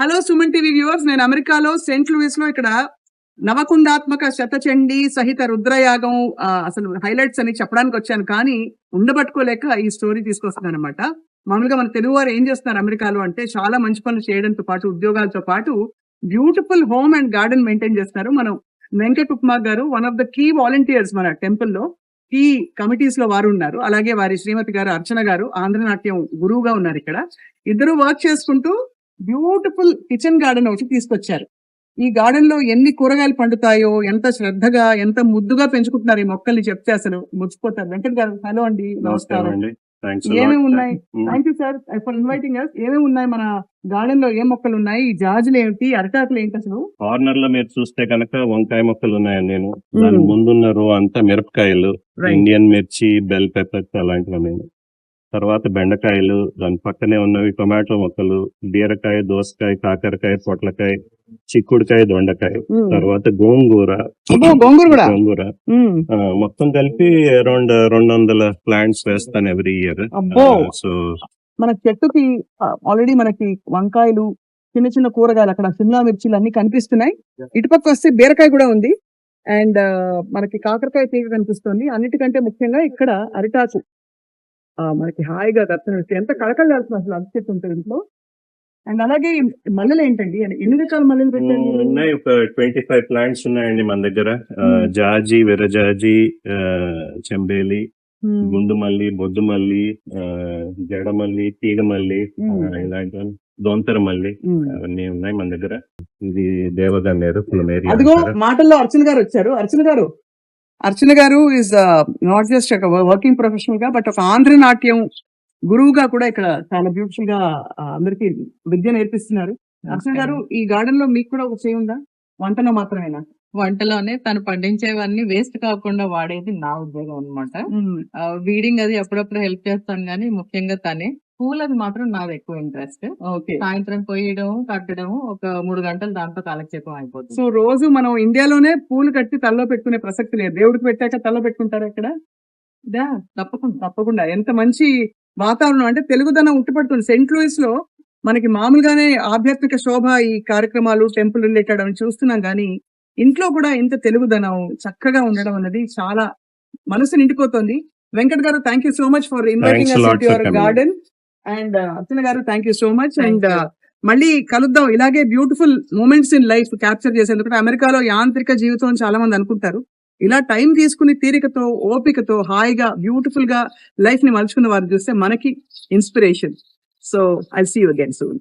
Hello Suman TV viewers, నేను అమెరికాలో Saint Louis లో ఇక్కడ నవకుండాత్మక శతచండీ సహిత రుద్రయాగం అసలు హైలైట్స్ అని చెప్పడానికి వచ్చాను, కానీ ఉండబట్టుకోలేక ఈ స్టోరీ తీసుకొస్తున్నాను అనమాట. మామూలుగా మన తెలుగు వారు ఏం చేస్తున్నారు అమెరికాలో అంటే చాలా మంచి పనులు చేయడంతో పాటు ఉద్యోగాలతో పాటు beautiful home and garden maintain చేస్తున్నారు. మనం వెంకట్ ఉప్మా గారు one of the key volunteers మన టెంపుల్ లో, ఈ కమిటీస్ లో వారు ఉన్నారు. అలాగే వారి శ్రీమతి గారు అర్చన గారు ఆంధ్రనాట్యం గురువుగా ఉన్నారు. ఇక్కడ ఇద్దరు వర్క్ చేసుకుంటూ బ్యూటిఫుల్ కిచెన్ గార్డెన్ ఒకటి తీసుకొచ్చారు. ఈ గార్డెన్ లో ఎన్ని కూరగాయలు పండుతాయో, ఎంత శ్రద్ధగా ఎంత ముద్దుగా పెంచుకుంటున్నారు ఈ మొక్కల్ని చెప్తే అసలు ముచ్చిపోతారు. వెంకట్ గారు హలో అండి, నమస్కారం. ఏమేమి ఉన్నాయి? Thank you sir for inviting us. ఏమేమి ఉన్నాయి మన గార్డెన్ లో? ఏ మొక్కలు ఉన్నాయి? ఈ జాజులు ఏమిటి, అరటాకులు ఏంటి? అసలు కార్నర్ లో మీరు చూస్తే కనుక వంకాయ మొక్కలు ఉన్నాయండి. నేను దాని ముందున్న రో అంతా మిరపకాయలు, ఇండియన్ మిర్చి, బెల్ పెప్పర్స్ అలాంటివి ఉన్నాయి. తర్వాత బెండకాయలు, దాని పక్కనే ఉన్నవి టొమాటో మొక్కలు, బీరకాయ, దోసకాయ, కాకరకాయ, పొట్లకాయ, చిక్కుడుకాయ, దొండకాయ, తర్వాత గోంగూర మొత్తం కలిపి అరౌండ్ 200 ప్లాంట్స్ వేస్తాను ఎవ్రీ ఇయర్. సో మన చెట్టుకి ఆల్రెడీ మనకి వంకాయలు, చిన్న చిన్న కూరగాయలు, అక్కడ సిమ్లా మిర్చిలు అన్ని కనిపిస్తున్నాయి. ఇటుపక్క వస్తే బీరకాయ కూడా ఉంది అండ్ మనకి కాకరకాయ తీగ కనిపిస్తుంది. అన్నిటికంటే ముఖ్యంగా ఇక్కడ అరిటాకు మనకి హాయిగా దర్శనం ఇస్తే ఎంత కళకళలాడుతుంది అసలు అంత చెట్టు ఉంటుంది ఇంట్లో. అండ్ అలాగే మల్లెలు ఏంటండి, ఎన్ని రకాల మల్లెలు పెట్టారు? ఉన్నాయి, ఒక 25 ప్లాంట్స్ ఉన్నాయండి మన దగ్గర. జాజి, విరజాజి, చెంబేలి, గుండు మల్లి, బొద్దు మల్లి, జడమల్లి, తీగ మల్లి, ఇలాంటి దొంతర మల్లి అవన్నీ ఉన్నాయి మన దగ్గర. ఇది దేవగన్నేరు, ప్లమేరియా. అదిగో మాటల్లో అర్చన గారు వచ్చారు. అర్చన గారు ఈజ్ నాట్ జస్ట్ ఒక వర్కింగ్ ప్రొఫెషనల్ గా, బట్ ఒక ఆంధ్ర నాట్యం గురువుగా కూడా ఇక్కడ చాలా బ్యూటిఫుల్ గా అందరికి విద్య నేర్పిస్తున్నారు. అర్చన గారు, ఈ గార్డెన్ లో మీకు కూడా ఒక చేయి ఉందా? వంటలో మాత్రమేనా? వంటలోనే తను పండించేవన్నీ వేస్ట్ కాకుండా వాడేది నా ఉద్యోగం అనమాట. వీడింగ్ అది అప్పుడప్పుడు హెల్ప్ చేస్తాను, కానీ ముఖ్యంగా తనే. పూలది మాత్రం నాది ఎక్కువ ఇంట్రెస్ట్. సాయంత్రం కొయ్యడం, కట్టడం, ఒక 3 గంటలు దాంతో కాలక్షేపం అయిపోతుంది. సో రోజు మనం ఇండియాలోనే పూలు కట్టి తల్లో పెట్టుకునే ప్రసక్తి లేదు. దేవుడికి పెట్టాక తల్లో పెట్టుకుంటారు ఇక్కడ. తప్పకుండా. ఎంత మంచి వాతావరణం అంటే తెలుగుదనం ఉట్టిపడుతుంది. సెయింట్ లూయిస్ లో మనకి మామూలుగానే ఆధ్యాత్మిక శోభ, ఈ కార్యక్రమాలు, టెంపుల్ రిలేటెడ్ అని చూస్తున్నాం, కానీ ఇంట్లో కూడా ఇంత తెలుగుదనం చక్కగా ఉండడం అనేది చాలా మనసు నిండిపోతుంది. వెంకట్ గారు, thank you so much for inviting us to your garden. And Archana గారు, thank you so much. And మళ్ళీ కలుద్దాం. ఇలాగే beautiful moments in life capture చేసేందుకు. అమెరికాలో యాంత్రిక జీవితం చాలా మంది అనుకుంటారు. ఇలా టైం తీసుకుని తీరికతో, ఓపికతో, హాయిగా బ్యూటిఫుల్ గా లైఫ్ ని మలుచుకున్న వారు చూస్తే మనకి inspiration. So I see you again soon.